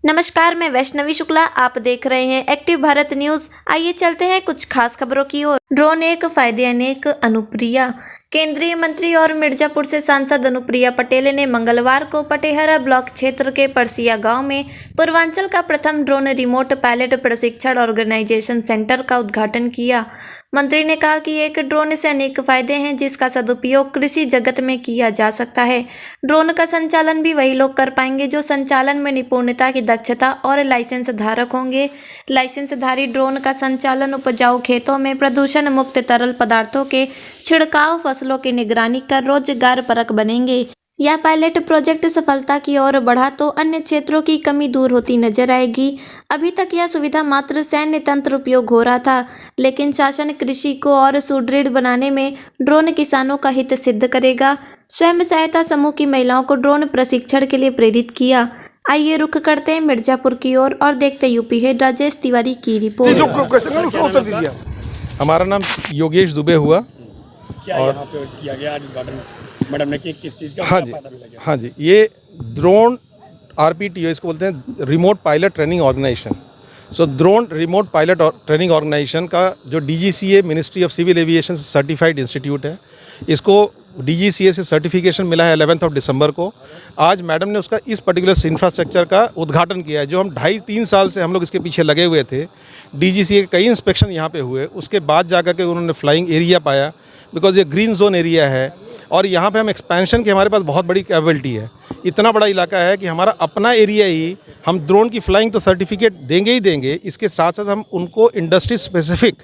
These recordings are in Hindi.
नमस्कार, मैं वैष्णवी शुक्ला। आप देख रहे हैं एक्टिव भारत न्यूज। आइए चलते हैं कुछ खास खबरों की ओर। ड्रोन एक फायदे अनेक। अनुप्रिया। केंद्रीय मंत्री और मिर्जापुर से सांसद अनुप्रिया पटेल ने मंगलवार को पटेहरा ब्लॉक क्षेत्र के परसिया गांव में पूर्वांचल का प्रथम ड्रोन रिमोट पायलट प्रशिक्षण ऑर्गेनाइजेशन सेंटर का उद्घाटन किया। मंत्री ने कहा कि एक ड्रोन से अनेक फायदे हैं, जिसका सदुपयोग कृषि जगत में किया जा सकता है। ड्रोन का संचालन भी वही लोग कर पाएंगे जो संचालन में निपुणता की दक्षता और लाइसेंस धारक होंगे। लाइसेंसधारी ड्रोन का संचालन उपजाऊ खेतों में प्रदूषण मुक्त तरल पदार्थों के छिड़काव, फसलों की निगरानी कर रोजगार परक बनेंगे। यह पायलट प्रोजेक्ट सफलता की ओर बढ़ा तो अन्य क्षेत्रों की कमी दूर होती नजर आएगी। अभी तक यह सुविधा मात्र सैन्य तंत्र उपयोग हो रहा था, लेकिन शासन कृषि को और सुदृढ़ बनाने में ड्रोन किसानों का हित सिद्ध करेगा। स्वयं सहायता समूह की महिलाओं को ड्रोन प्रशिक्षण के लिए प्रेरित किया। आइए रुख करते हैं मिर्जापुर की ओर और देखते यूपी है राजेश तिवारी की रिपोर्ट। हमारा नाम योगेश दुबे हुआ। क्या और यहाँ पे किया गया आज उद्घाटन मैडम ने किस चीज़ का फायदा मिला गया? हाँ जी, ये ड्रोन RPTO इसको बोलते हैं, remote pilot training organisation. So drone remote pilot training organisation का जो DGCA ministry of civil aviation से सर्टिफाइड इंस्टीट्यूट है, इसको DGCA से सर्टिफिकेशन मिला है 11 दिसंबर को। आज मैडम ने उसका इस पर्टिकुलर इंफ्रास्ट्रक्चर का उद्घाटन किया है, जो हम 2.5-3 साल से हम लोग इसके पीछे लगे हुए थे। DGCA के कई इंस्पेक्शन यहाँ पे हुए, उसके बाद जाकर के उन्होंने फ्लाइंग एरिया पाया, बिकॉज ये ग्रीन जोन एरिया है और यहाँ पे हम एक्सपेंशन की हमारे पास बहुत बड़ी कैपेबिलिटी है। इतना बड़ा इलाका है कि हमारा अपना एरिया ही हम ड्रोन की फ्लाइंग तो सर्टिफिकेट देंगे ही देंगे, इसके साथ साथ हम उनको इंडस्ट्री स्पेसिफिक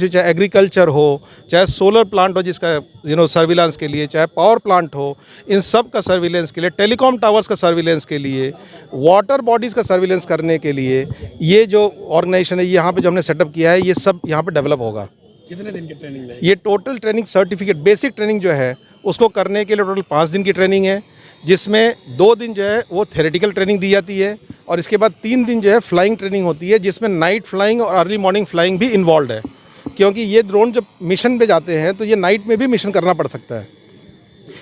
चाहे एग्रीकल्चर हो, चाहे सोलर प्लांट हो जिसका सर्विलांस के लिए, चाहे पावर प्लांट हो, इन सब का सर्विलेंस के लिए, टेलीकॉम टावर्स का सर्विलेंस के लिए, वाटर बॉडीज़ का सर्विलेंस करने के लिए, ये जो ऑर्गेनाइजेशन है यहाँ पे जो हमने सेटअप किया है, ये सब यहाँ पे डेवलप होगा। कितने दिन की ट्रेनिंग है? ये total training certificate basic training जो है उसको करने के लिए टोटल 5 दिन की ट्रेनिंग है, जिसमें 2 दिन जो है वो थ्योरेटिकल ट्रेनिंग दी जाती है और इसके बाद 3 दिन जो है फ्लाइंग ट्रेनिंग होती है, जिसमें नाइट फ्लाइंग और अर्ली मॉर्निंग फ्लाइंग भी इन्वॉल्व है, क्योंकि ये ड्रोन जब मिशन पे जाते हैं तो ये नाइट में भी मिशन करना पड़ सकता है,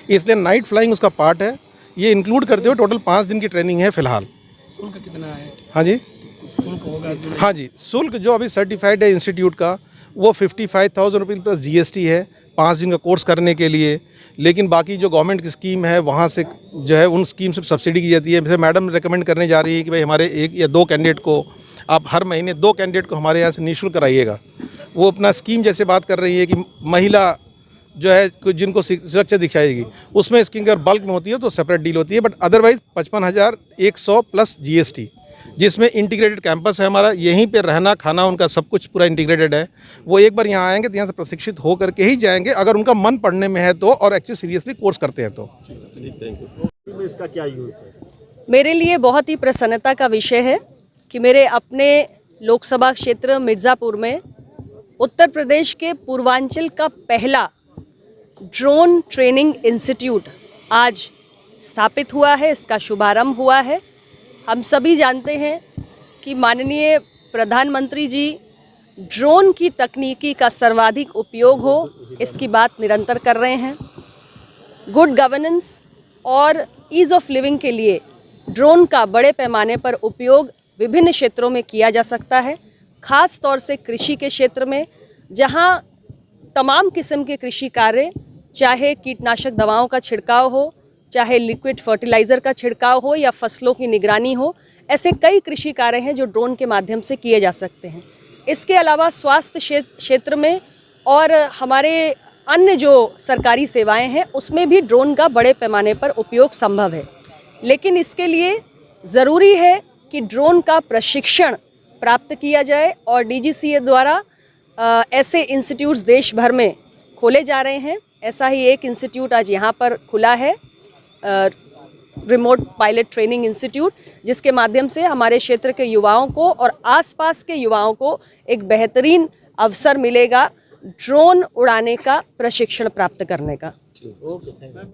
इसलिए नाइट फ्लाइंग उसका पार्ट है। ये इंक्लूड करते हुए टोटल 5 दिन की ट्रेनिंग है फिलहाल। शुल्क कितना है? हाँ जी, शुल्क होगा? हाँ जी, शुल्क जो अभी सर्टिफाइड है इंस्टीट्यूट का वो 55,000 रुपये प्लस GST है 5 दिन का कोर्स करने के लिए। लेकिन बाकी जो गवर्नमेंट की स्कीम है वहाँ से जो है उन स्कीम से सब्सिडी की जाती है। जैसे मैडम रिकमेंड करने जा रही है कि भाई हमारे 1 या 2 कैंडिडेट को आप हर महीने 2 कैंडिडेट को हमारे यहाँ से निःशुल्क कराइएगा। वो अपना स्कीम जैसे बात कर रही है कि महिला जो है जिनको सुरक्षा दिखाएगी, उसमें स्कीम अगर बल्क में होती है तो सेपरेट डील होती है, बट अदरवाइज 55,100 प्लस GST, जिसमें इंटीग्रेटेड कैंपस है हमारा। यहीं पे रहना खाना उनका सब कुछ पूरा इंटीग्रेटेड है। वो एक बार यहाँ आएंगे तो यहाँ से प्रशिक्षित हो करके ही जाएंगे, अगर उनका मन पढ़ने में है तो, और एक्चुअली सीरियसली कोर्स करते हैं तो। इसका क्या यूज़ है? मेरे लिए बहुत ही प्रसन्नता का विषय है कि मेरे अपने लोकसभा क्षेत्र मिर्ज़ापुर में उत्तर प्रदेश के पूर्वांचल का पहला ड्रोन ट्रेनिंग इंस्टीट्यूट आज स्थापित हुआ है, इसका शुभारंभ हुआ है। हम सभी जानते हैं कि माननीय प्रधानमंत्री जी ड्रोन की तकनीकी का सर्वाधिक उपयोग हो, इसकी बात निरंतर कर रहे हैं। गुड गवर्नेंस और ईज़ ऑफ लिविंग के लिए ड्रोन का बड़े पैमाने पर उपयोग विभिन्न क्षेत्रों में किया जा सकता है, ख़ास तौर से कृषि के क्षेत्र में, जहां तमाम किस्म के कृषि कार्य, चाहे कीटनाशक दवाओं का छिड़काव हो, चाहे लिक्विड फर्टिलाइज़र का छिड़काव हो या फसलों की निगरानी हो, ऐसे कई कृषि कार्य हैं जो ड्रोन के माध्यम से किए जा सकते हैं। इसके अलावा स्वास्थ्य क्षेत्र में और हमारे अन्य जो सरकारी सेवाएं हैं उसमें भी ड्रोन का बड़े पैमाने पर उपयोग संभव है, लेकिन इसके लिए ज़रूरी है कि ड्रोन का प्रशिक्षण प्राप्त किया जाए और DGCA द्वारा ऐसे इंस्टीट्यूट्स देश भर में खोले जा रहे हैं। ऐसा ही एक इंस्टीट्यूट आज यहाँ पर खुला है, रिमोट पायलट ट्रेनिंग इंस्टीट्यूट, जिसके माध्यम से हमारे क्षेत्र के युवाओं को और आसपास के युवाओं को एक बेहतरीन अवसर मिलेगा ड्रोन उड़ाने का प्रशिक्षण प्राप्त करने का।